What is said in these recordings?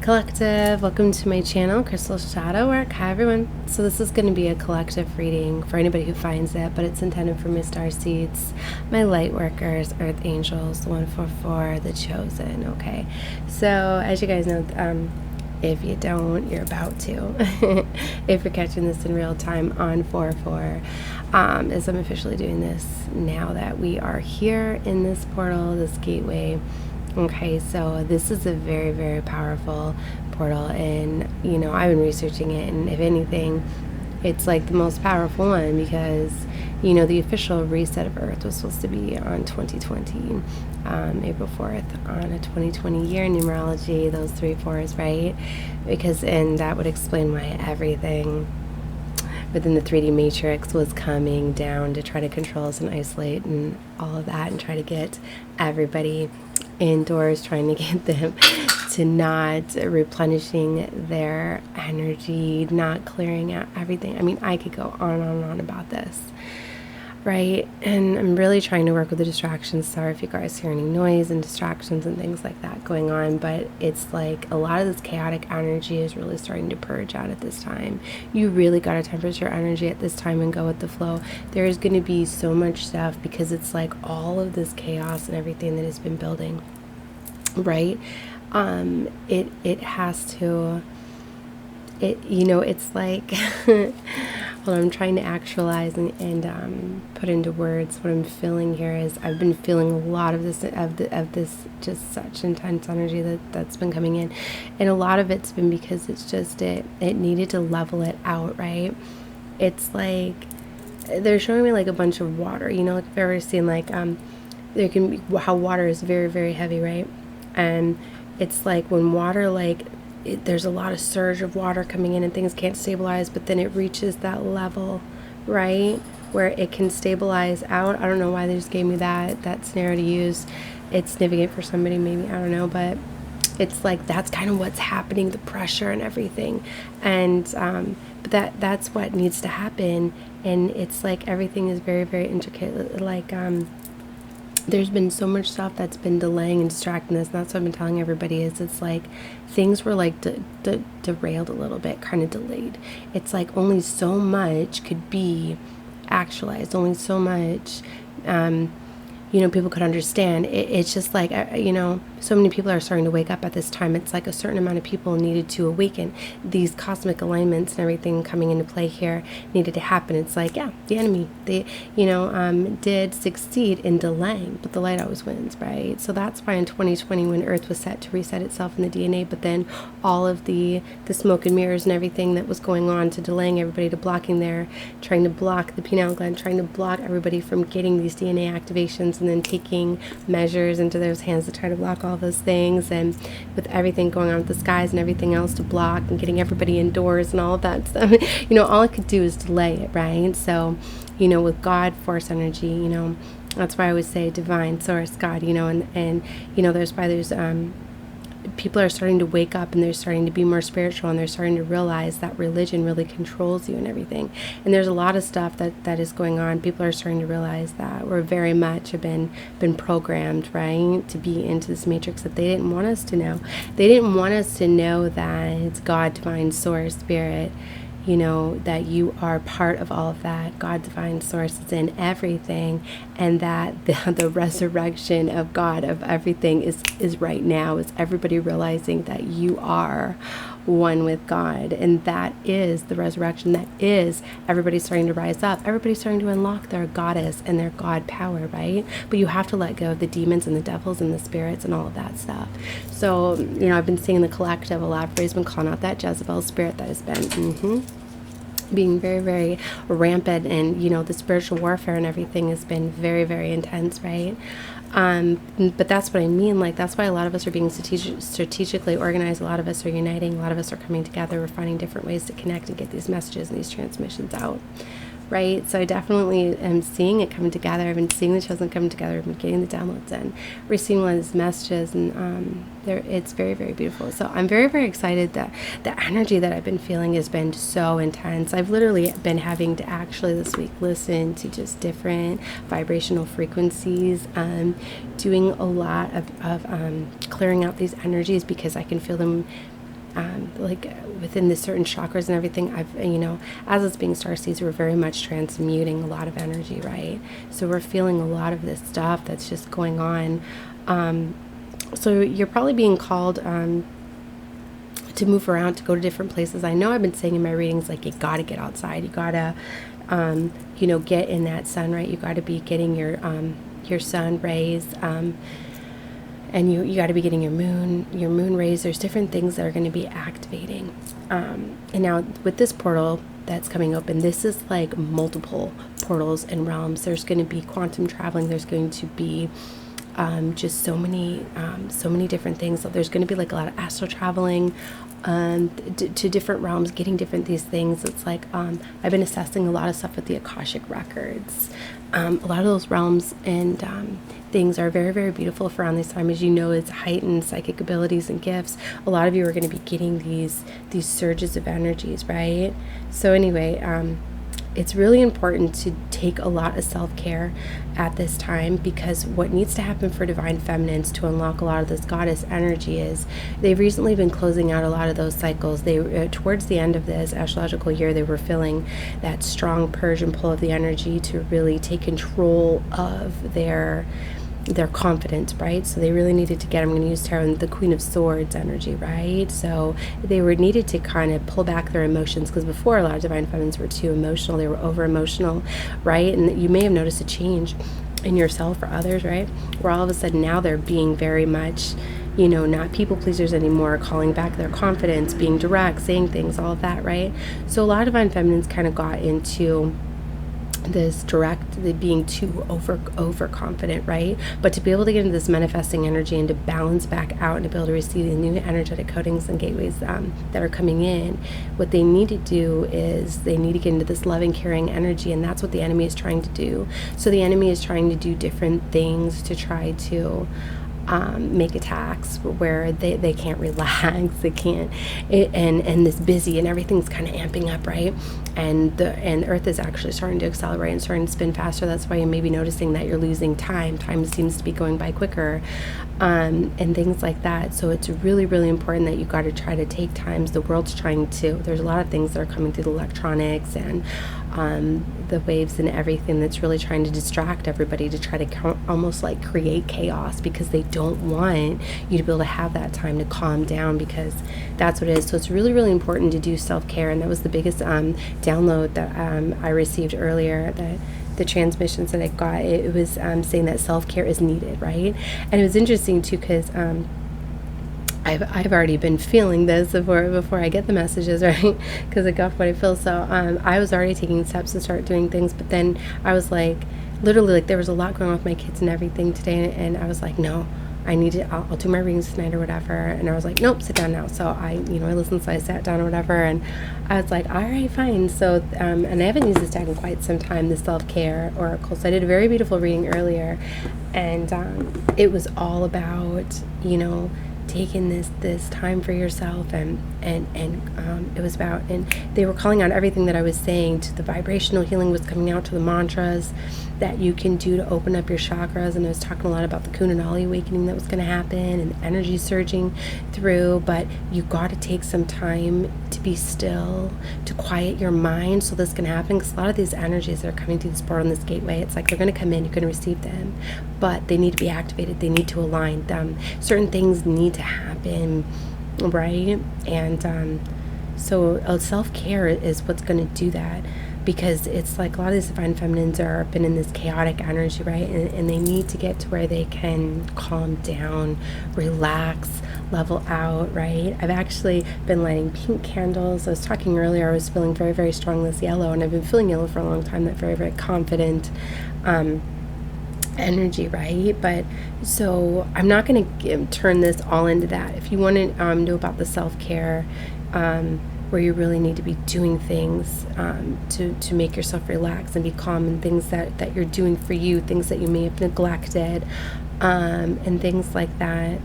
Collective, welcome to my channel, Crystal Shadow Work. Hi everyone. So this is going to be a collective reading for anybody who finds it, but it's intended for my Starseeds, my Lightworkers, Earth Angels, the 144, the Chosen, okay? So as you guys know, if you don't, you're about to. If you're catching this in real time on 4/4, as I'm officially doing this now that we are here in this portal, this gateway. Okay, so this is a very, very powerful portal, and I've been researching it, and if anything, it's like the most powerful one because the official reset of Earth was supposed to be on 2020, April 4th, on a 2020 year numerology, those 3 4s, right? And that would explain why everything within the 3D matrix was coming down to try to control us and isolate and all of that, and try to get everybody indoors, trying to get them to not replenishing their energy, not clearing out everything. I mean, I could go on and on about this, right? And I'm really trying to work with the distractions. Sorry if you guys hear any noise and distractions and things like that going on, but it's like a lot of this chaotic energy is really starting to purge out at this time. You really got to temper your energy at this time and go with the flow. There is going to be so much stuff because it's like all of this chaos and everything that has been building, right? It has to, it's like well, I'm trying to actualize and put into words what I'm feeling here. Is I've been feeling a lot of this just such intense energy that's been coming in, and a lot of it's been because it's just it needed to level it out, right? It's like they're showing me like a bunch of water, like if you've ever seen like there can be how water is very, very heavy, right? And it's like when water there's a lot of surge of water coming in and things can't stabilize, but then it reaches that level, right, where it can stabilize out. I don't know why they just gave me that scenario to use. It's significant for somebody, maybe, I don't know, but it's like that's kind of what's happening, the pressure and everything. And but that's what needs to happen. And it's like everything is very, very intricate, like there's been so much stuff that's been delaying and distracting this, and that's what I've been telling everybody. Is it's like things were like derailed a little bit, kind of delayed. It's like only so much could be actualized, only so much people could understand. It's just like so many people are starting to wake up at this time. It's like a certain amount of people needed to awaken. These cosmic alignments and everything coming into play here needed to happen. It's like, yeah, the enemy, they did succeed in delaying, but the light always wins, right? So that's why in 2020, when Earth was set to reset itself in the DNA, but then all of the smoke and mirrors and everything that was going on to delaying everybody, to blocking trying to block the pineal gland, trying to block everybody from getting these DNA activations, and then taking measures into those hands to try to block all those things, and with everything going on with the skies and everything else to block, and getting everybody indoors and all of that stuff. All it could do is delay it, right? So with God, force energy, that's why I always say divine source, God, and there's people are starting to wake up, and they're starting to be more spiritual, and they're starting to realize that religion really controls you and everything. And there's a lot of stuff that is going on. People are starting to realize that we're very much have been programmed, right, to be into this matrix that they didn't want us to know. They didn't want us to know that it's God, divine source, spirit, that you are part of all of that. God, divine source is in everything, and that the resurrection of God, of everything, is right now. Is everybody realizing that you are one with God, and that is the resurrection. That is everybody starting to rise up. Everybody's starting to unlock their goddess and their God power, right? But you have to let go of the demons and the devils and the spirits and all of that stuff. So I've been seeing the collective a lot. Everybody's been calling out that Jezebel spirit that has been being very, very rampant, and the spiritual warfare and everything has been very, very intense, right? But that's what I mean. Like, that's why a lot of us are being strategically organized. A lot of us are uniting. A lot of us are coming together. We're finding different ways to connect and get these messages and these transmissions out, right? So I definitely am seeing it coming together. I've been seeing the chosen coming together. I've been getting the downloads in, receiving one of these messages, and it's very, very beautiful. So I'm very, very excited that the energy that I've been feeling has been so intense. I've literally been having to actually this week listen to just different vibrational frequencies, doing a lot of clearing out these energies, because I can feel them like within the certain chakras and everything. As it's being Starseeds, we're very much transmuting a lot of energy, right? So we're feeling a lot of this stuff that's just going on. So you're probably being called to move around, to go to different places. I know I've been saying in my readings, like, you got to get outside. You got to, get in that sun, right? You got to be getting your sun rays, and you got to be getting your moon rays. There's different things that are going to be activating. And now with this portal that's coming open, this is like multiple portals and realms. There's going to be quantum traveling. There's going to be just so many different things. So there's going to be like a lot of astral traveling to different realms, getting different these things. It's like I've been assessing a lot of stuff with the Akashic records. A lot of those realms and things are very, very beautiful for around this time. As you know, it's heightened psychic abilities and gifts. A lot of you are going to be getting these surges of energies, right? So anyway, it's really important to take a lot of self-care at this time, because what needs to happen for divine feminines to unlock a lot of this goddess energy is they've recently been closing out a lot of those cycles. They towards the end of this astrological year, they were feeling that strong Persian pull of the energy to really take control of their confidence, right? So they really needed to get, I'm going to use tarot, the Queen of Swords energy, right? So they were needed to kind of pull back their emotions, because before, a lot of divine feminines were too emotional. They were over emotional, right? And you may have noticed a change in yourself or others, right? Where all of a sudden now they're being very much, not people pleasers anymore, calling back their confidence, being direct, saying things, all of that, right? So a lot of divine feminines kind of got into this being too overconfident, right? But to be able to get into this manifesting energy and to balance back out and to be able to receive the new energetic codings and gateways that are coming in, what they need to do is they need to get into this loving, caring energy, and that's what the enemy is trying to do. So the enemy is trying to do different things to try to make attacks where they can't relax, they can't, and this busy and everything's kind of amping up, right? And the Earth is actually starting to accelerate and starting to spin faster. That's why you may be noticing that you're losing time. Time seems to be going by quicker, and things like that. So it's really, really important that you got to try to take times. The world's trying to. There's a lot of things that are coming through the electronics and the waves and everything that's really trying to distract everybody to try to almost like create chaos, because they don't want you to be able to have that time to calm down, because that's what it is. So it's really, really important to do self-care, and that was the biggest download that I received earlier, that the transmissions that I got, it was saying that self-care is needed, right? And it was interesting too, because I've already been feeling this before I get the messages, right? Because I got what I feel. So I was already taking steps to start doing things, but then I was like, literally, like, there was a lot going on with my kids and everything today, and I was like, no, I need to, I'll do my readings tonight or whatever. And I was like, nope, sit down now. So I listened, so I sat down or whatever, and I was like, all right, fine. So, and I haven't used this deck in quite some time, the self-care oracle. So I did a very beautiful reading earlier, and it was all about, taking this time for yourself, and it was about, and they were calling out everything that I was saying. To the vibrational healing was coming out, to the mantras that you can do to open up your chakras, and I was talking a lot about the Kundalini awakening that was going to happen and the energy surging through. But you got to take some time to be still, to quiet your mind, so this can happen, because a lot of these energies that are coming through this portal and this gateway, it's like they're going to come in, you're going to receive them, but they need to be activated, they need to align them, certain things need to happen, right? And so self-care is what's going to do that, because it's like a lot of these divine feminines are been in this chaotic energy, right? And they need to get to where they can calm down, relax, level out, right? I've actually been lighting pink candles. I was talking earlier, I was feeling very, very strong this yellow, and I've been feeling yellow for a long time, that very, very confident energy, right? But so I'm not going to turn this all into that. If you want to know about the self-care, where you really need to be doing things to make yourself relax and be calm, and things that you're doing for you, things that you may have neglected, and things like that,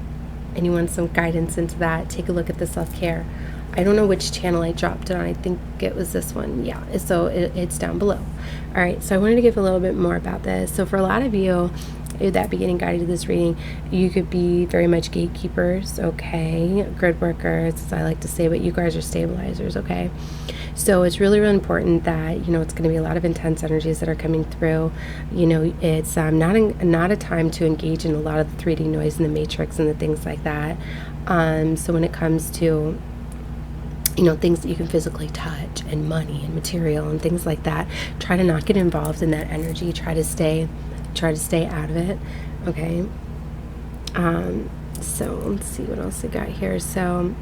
and you want some guidance into that, take a look at the self-care. I don't know which channel I dropped it on. I think it was this one. Yeah, so it's down below. All right, so I wanted to give a little bit more about this. So for a lot of you, that beginning guide to this reading, you could be very much gatekeepers, okay? Grid workers, as I like to say, but you guys are stabilizers, okay? So it's really, really important that, you know, it's going to be a lot of intense energies that are coming through. You know, it's not a time to engage in a lot of the 3D noise and the matrix and the things like that. So when it comes to, you know, things that you can physically touch and money and material and things like that, try to not get involved in that energy. Try to stay out of it, okay? So let's see what else I got here. So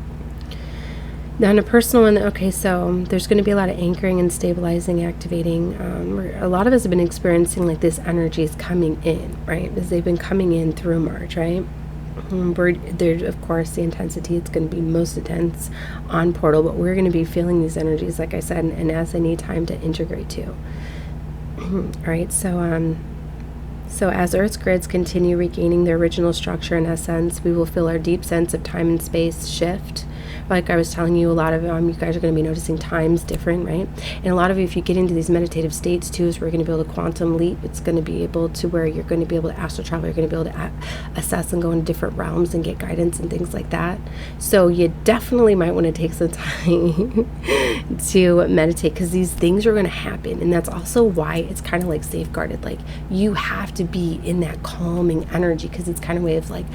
now in a personal one, okay, so there's going to be a lot of anchoring and stabilizing, activating. A lot of us have been experiencing like this energy is coming in, right? Because they've been coming in through March, right? There, of course, the intensity, it's going to be most intense on Portal, but we're going to be feeling these energies, like I said, and as they need time to integrate to. All right, so as Earth's grids continue regaining their original structure and essence, we will feel our deep sense of time and space shift. Like I was telling you, a lot of you guys are going to be noticing time's different, right? And a lot of you, if you get into these meditative states too, is we're going to be able to quantum leap. It's going to be able to where you're going to be able to astral travel. You're going to be able to assess and go into different realms and get guidance and things like that. So you definitely might want to take some time to meditate, because these things are going to happen. And that's also why it's kind of like safeguarded. Like you have to be in that calming energy, because it's kind of a way of like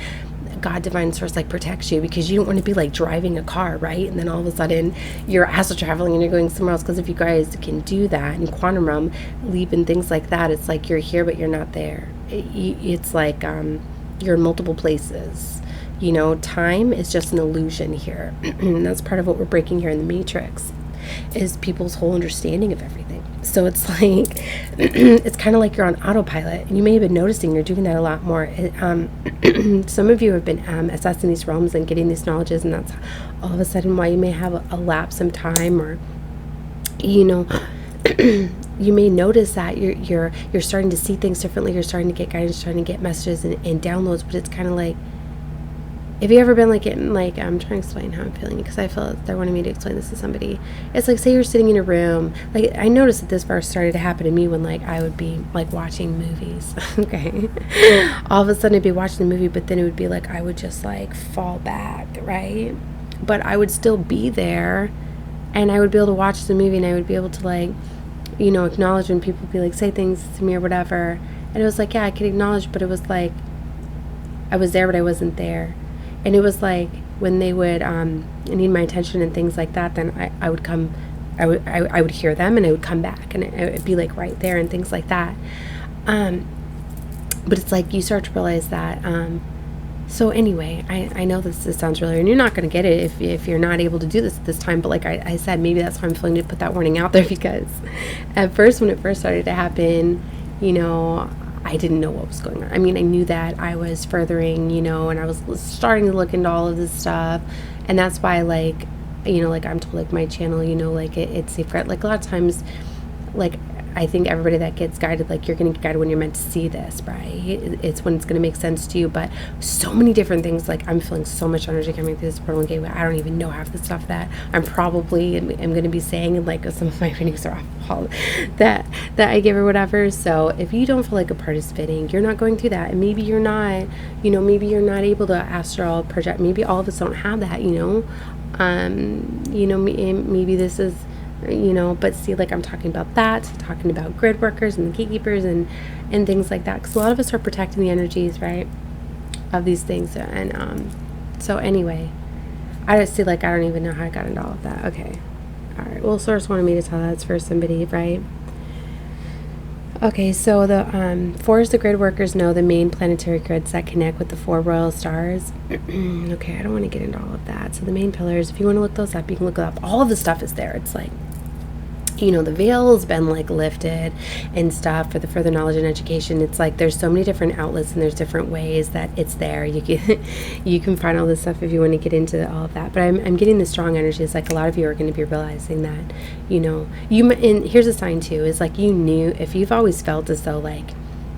God, divine source, like protects you, because you don't want to be like driving a car, right? And then all of a sudden you're astral traveling and you're going somewhere else. Because if you guys can do that in quantum realm leap and things like that, it's like you're here but you're not there. It's like you're in multiple places. You know, time is just an illusion here. And that's part of what we're breaking here in the Matrix, is people's whole understanding of everything. So it's like it's kind of like you're on autopilot, and you may have been noticing you're doing that a lot more. Some of you have been assessing these realms and getting these knowledges, and that's all of a sudden why you may have a lapse of time, or you know, you may notice that you're starting to see things differently. You're starting to get guidance, starting to get messages and downloads, but it's kind of like, have you ever been like getting like, I'm trying to explain how I'm feeling, because I feel like they're wanting me to explain this to somebody. It's like, say you're sitting in a room, like I noticed that this first started to happen to me when like I would be like watching movies, okay? All of a sudden I'd be watching the movie, but then it would be like I would just like fall back, right? But I would still be there, and I would be able to watch the movie, and I would be able to like, you know, acknowledge when people would be like, say things to me or whatever. And it was like, yeah, I could acknowledge, but it was like I was there but I wasn't there. And it was like when they would need my attention and things like that, then I would come, I would hear them, and I would come back, and it would be like right there and things like that. But it's like you start to realize that. So anyway, I know this sounds really, and you're not going to get it if you're not able to do this at this time. But like I said, maybe that's why I'm feeling to put that warning out there, because at first, when it first started to happen, you know, I didn't know what was going on. I mean, I knew that I was furthering, you know, and I was starting to look into all of this stuff. And that's why, like, you know, like I'm told, like my channel, you know, like it's safeguard. Like a lot of times, like I think everybody that gets guided, like you're going to get guided when you're meant to see this, right? It's when it's going to make sense to you. But so many different things, like I'm feeling so much energy coming through this portal and gateway. I don't even know half the stuff that I'm probably am going to be saying, and like some of my readings are off that I give or whatever. So if you don't feel like a part is fitting, you're not going through that. And maybe you're not, you know, maybe you're not able to astral project. Maybe all of us don't have that, you know. You know, maybe this is, you know, but see, like I'm talking about that, talking about grid workers and the gatekeepers and things like that, because a lot of us are protecting the energies, right, of these things. And so anyway, I just see, like I don't even know how I got into all of that. Okay, all right, well, source wanted me to tell that's for somebody, right? Okay, so the four is the grid workers know the main planetary grids that connect with the four royal stars. Okay, I don't want to get into all of that. So the main pillars, if you want to look those up, you can look it up. All of the stuff is there. It's like, you know, the veil has been like lifted and stuff for the further knowledge and education. It's like there's so many different outlets, and there's different ways that it's there. You can find all this stuff if you want to get into all of that. But I'm getting the strong energy. It's like a lot of you are going to be realizing that, you know, and here's a sign too, is like you knew, if you've always felt as though like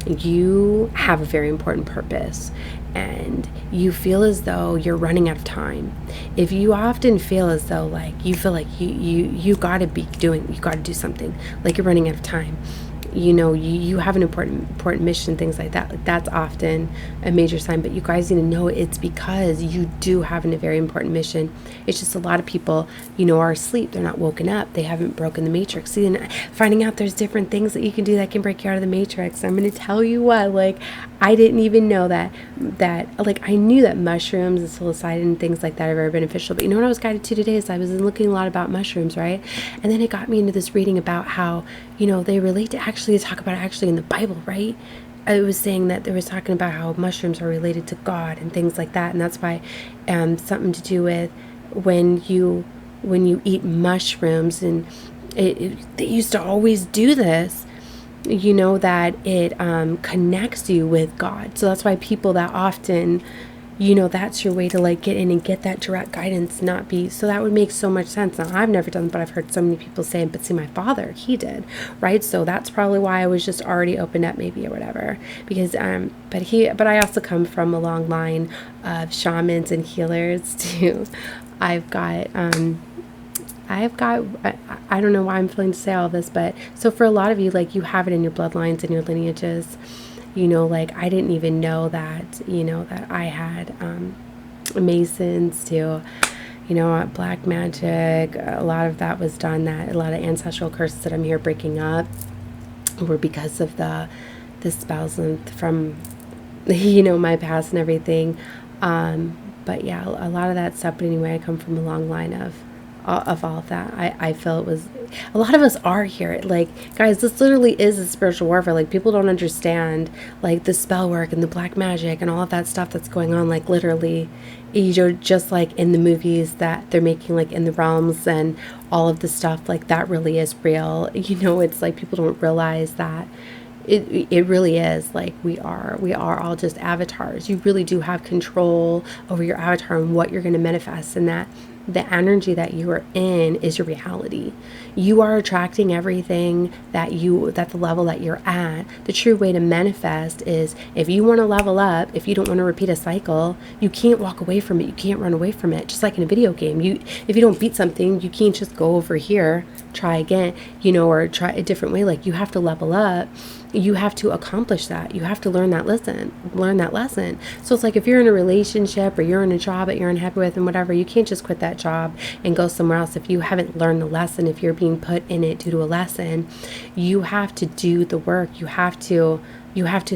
you have a very important purpose and you feel as though you're running out of time, if you often feel as though like you feel like you got to be doing, you got to do something, like you're running out of time, you have an important mission, things like that. Like, that's often a major sign. But you guys need to know it's because you do have a very important mission. It's just a lot of people, are asleep. They're not woken up. They haven't broken the matrix. See, and finding out there's different things that you can do that can break you out of the matrix. I'm going to tell you what, like, I didn't even know that like, I knew that mushrooms and psilocybin and things like that are very beneficial. But what I was guided to today is I was looking a lot about mushrooms, right? And then it got me into this reading about how, they relate to actually talk about it actually in the Bible, right? It was saying that they was talking about how mushrooms are related to God and things like that. And that's why something to do with when you eat mushrooms, and they used to always do this, that it connects you with God. So that's why people that often, that's your way to like get in and get that direct guidance, not be. So that would make so much sense. Now, I've never done it, but I've heard so many people say, but see, my father, he did, right? So that's probably why I was just already opened up, maybe, or whatever. Because but I also come from a long line of shamans and healers too. I don't know why I'm feeling to say all this, but so for a lot of you, like, you have it in your bloodlines and your lineages, like, I didn't even know that, that I had Masons too, black magic. A lot of that was done, that a lot of ancestral curses that I'm here breaking up were because of the spells and from, my past and everything. But yeah, a lot of that stuff. But anyway, I come from a long line of all of that. I feel it was, a lot of us are here. Like, guys, this literally is a spiritual warfare. Like, people don't understand, like, the spell work and the black magic and all of that stuff that's going on. Like, literally, just like in the movies that they're making, like in the realms and all of the stuff, like, that really is real. It's like people don't realize that it really is, like, we are all just avatars. You really do have control over your avatar and what you're going to manifest, and that the energy that you are in is your reality. You are attracting everything that the level that you're at. The true way to manifest is, if you want to level up, if you don't want to repeat a cycle, you can't walk away from it. You can't run away from it. Just like in a video game, if you don't beat something, you can't just go over here, try again, or try a different way. Like, you have to level up. You have to accomplish that. You have to learn that lesson. So it's like, if you're in a relationship or you're in a job that you're unhappy with and whatever, you can't just quit that job and go somewhere else if you haven't learned the lesson. If you're being put in it due to a lesson, you have to do the work. You have to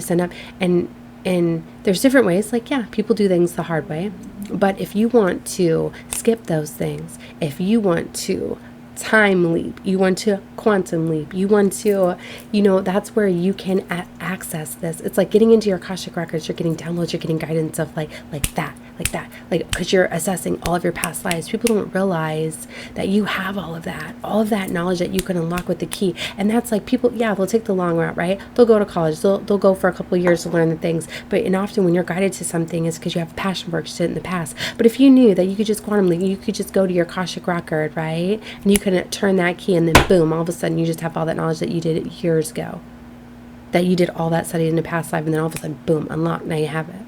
stand up, and there's different ways. Like, yeah, people do things the hard way, but if you want to skip those things, if you want to time leap, you want to quantum leap, you want to, that's where you can access this. It's like getting into your Akashic records. You're getting downloads, you're getting guidance of like that, because you're assessing all of your past lives. People don't realize that you have all of that knowledge that you can unlock with the key. And that's like, people, yeah, they'll take the long route, right? They'll go to college, they'll go for a couple of years to learn the things. And often when you're guided to something, it's because you have a passion for it, you did it in the past. But if you knew that you could just quantum leap, you could just go to your Akashic record, right? And you can turn that key, and then boom, all of a sudden you just have all that knowledge that you did years ago, that you did all that study in a past life, and then all of a sudden, boom, unlocked, now you have it,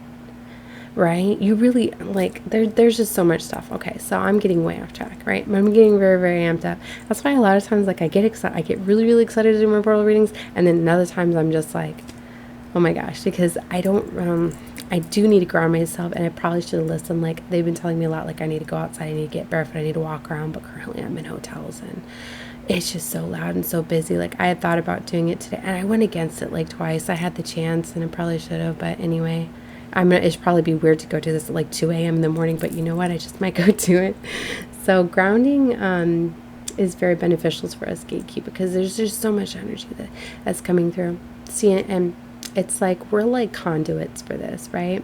right? You really, like, there's just so much stuff. Okay, so I'm getting way off track, right? I'm getting very, very amped up. That's why a lot of times, like, I get excited, I get really, really excited to do my portal readings, and then other times I'm just like, oh my gosh, because I do need to ground myself, and I probably should have listened. Like, they've been telling me a lot, like, I need to go outside, I need to get barefoot, I need to walk around, but currently I'm in hotels, and it's just so loud and so busy. Like, I had thought about doing it today, and I went against it like twice. I had the chance, and I probably should have, but anyway, it should probably be weird to go do this at like 2 a.m. in the morning, but you know what, I just might go do it. So grounding is very beneficial for us gatekeeper, because there's just so much energy that's coming through. See, and it's like, we're like conduits for this, right?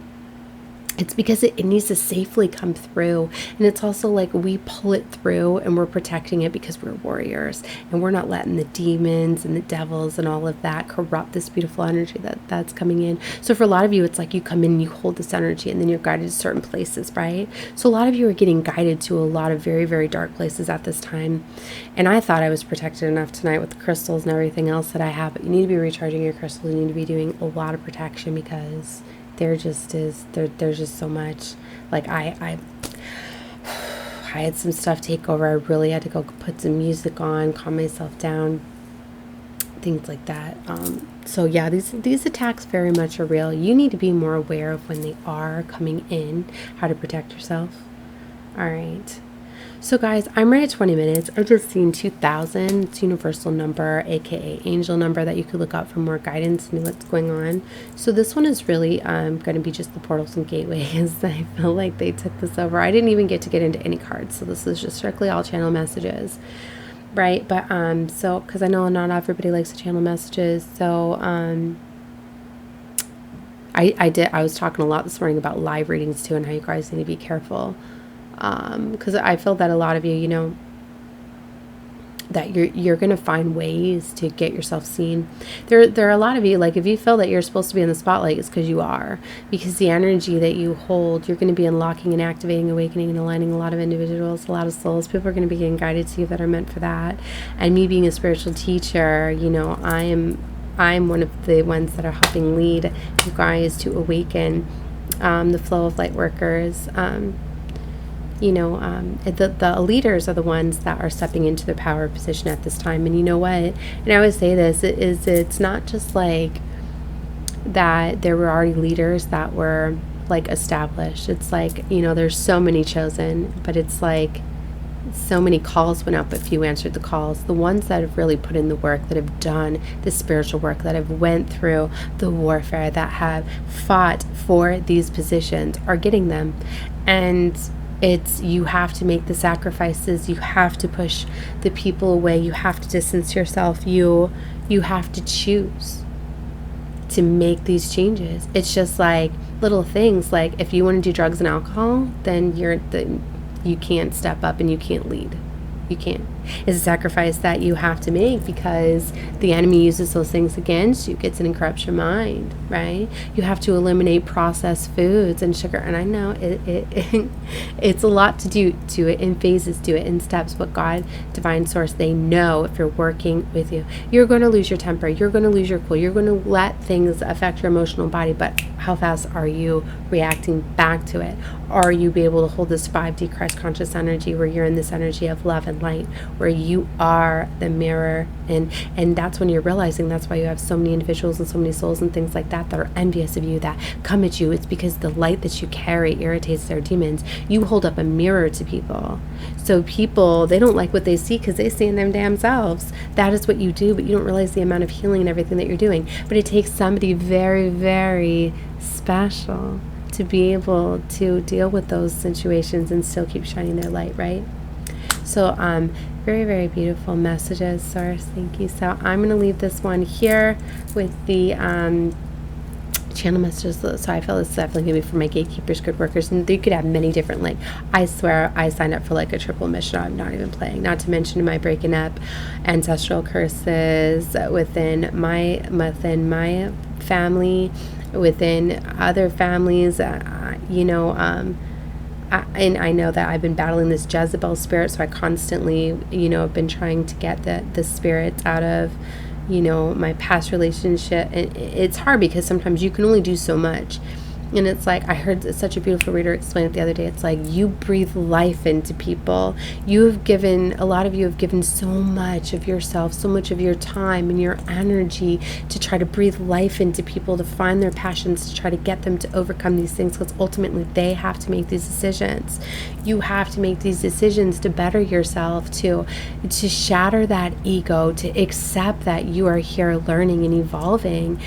It's because it needs to safely come through. And it's also like, we pull it through and we're protecting it because we're warriors, and we're not letting the demons and the devils and all of that corrupt this beautiful energy that's coming in. So for a lot of you, it's like, you come in and you hold this energy, and then you're guided to certain places, right? So a lot of you are getting guided to a lot of very, very dark places at this time. And I thought I was protected enough tonight with the crystals and everything else that I have, but you need to be recharging your crystals. You need to be doing a lot of protection, because there's just so much. Like, I had some stuff take over. I really had to go put some music on, calm myself down, things like that. So yeah, these attacks very much are real. You need to be more aware of when they are coming in, how to protect yourself. All right. So guys, I'm right at 20 minutes. I just seen 2000. It's universal number, aka angel number, that you could look up for more guidance and what's going on. So this one is really going to be just the portals and gateways. I feel like they took this over. I didn't even get to get into any cards, so this is just strictly all channel messages, right? But so because I know not everybody likes to channel messages, so I was talking a lot this morning about live readings too, and how you guys need to be careful. Because I feel that a lot of you, you know, that you're going to find ways to get yourself seen. There are a lot of you, like if you feel that you're supposed to be in the spotlight, it's because you are. Because the energy that you hold, you're going to be unlocking and activating, awakening and aligning a lot of individuals, a lot of souls. People are going to be getting guided to you that are meant for that. And me being a spiritual teacher, you know, I'm one of the ones that are helping lead you guys to awaken the flow of light workers. You know, the leaders are the ones that are stepping into their power position at this time. And you know what? And I always say this, it's not just like that there were already leaders that were like established. It's like, you know, there's so many chosen, but it's like so many calls went out, but few answered the calls. The ones that have really put in the work, that have done the spiritual work, that have went through the warfare, that have fought for these positions are getting them. And it's, you have to make the sacrifices. You have to push the people away. You have to distance yourself. You have to choose to make these changes. It's just like little things. Like if you want to do drugs and alcohol, then you can't step up and you can't lead. You can't. It's a sacrifice that you have to make because the enemy uses those things against you, gets in and corrupts your mind, right? You have to eliminate processed foods and sugar. And I know it's a lot to do to it in phases, do it in steps, but God, divine source, they know if you're working with you, you're going to lose your temper. You're going to lose your cool. You're going to let things affect your emotional body. But how fast are you reacting back to it? Are you be able to hold this 5D Christ conscious energy where you're in this energy of love and light, where you are the mirror? And that's when you're realizing that's why you have so many individuals and so many souls and things like that are envious of you, that come at you. It's because the light that you carry irritates their demons. You hold up a mirror to people. So people, they don't like what they see because they see in them damn selves. That is what you do, but you don't realize the amount of healing and everything that you're doing. But it takes somebody very, very special to be able to deal with those situations and still keep shining their light, right? So very, very beautiful messages, Source. Thank you. So I'm going to leave this one here with the channel messages. So I feel it's definitely going to be for my gatekeepers, good workers, and you could have many different, like, I swear I signed up for like a triple mission. I'm not even playing, not to mention my breaking up ancestral curses within my family, within other families, you know, and I know that I've been battling this Jezebel spirit, so I constantly, you know, have been trying to get the spirits out of, you know, my past relationship. And it's hard because sometimes you can only do so much. And it's like, I heard such a beautiful reader explain it the other day. It's like, you breathe life into people. You have given, a lot of you have given so much of yourself, so much of your time and your energy to try to breathe life into people, to find their passions, to try to get them to overcome these things, because ultimately they have to make these decisions. You have to make these decisions to better yourself, to shatter that ego, to accept that you are here learning and evolving,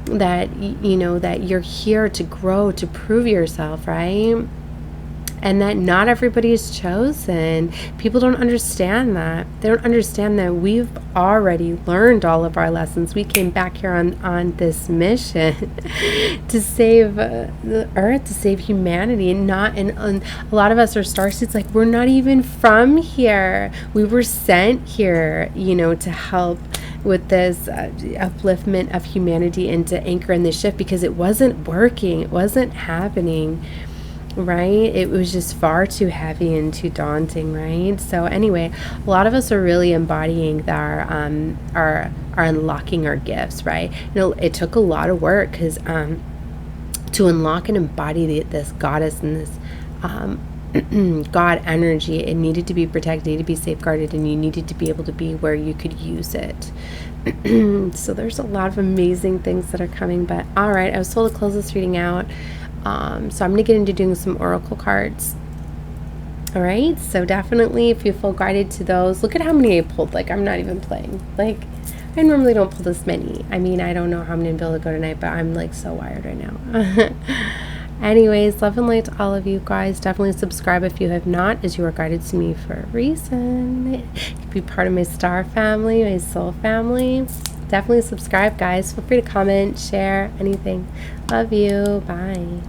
that, you know, that you're here to grow, to prove yourself, right? And that not everybody is chosen. People don't understand that. They don't understand that we've already learned all of our lessons. We came back here on this mission to save the earth, to save humanity, and a lot of us are starseeds. Like, we're not even from here. We were sent here, you know, to help with this upliftment of humanity and to anchor in this shift, because it wasn't working. It wasn't happening. Right? It was just far too heavy and too daunting, right? So anyway, a lot of us are really embodying our unlocking our gifts, right? You know, it took a lot of work because to unlock and embody this goddess and this God energy. It needed to be protected, needed to be safeguarded, and you needed to be able to be where you could use it. So there's a lot of amazing things that are coming. But all right, I was told to close this reading out. So I'm going to get into doing some oracle cards. All right, so definitely if you feel guided to those, look at how many I pulled. Like, I'm not even playing. Like, I normally don't pull this many. I mean, I don't know how I'm going to be able to go tonight, but I'm like so wired right now. Anyways, love and light to all of you guys. Definitely subscribe if you have not, as you are guided to me for a reason. You can be part of my star family, my soul family. Definitely subscribe, guys. Feel free to comment, share, anything. Love you. Bye.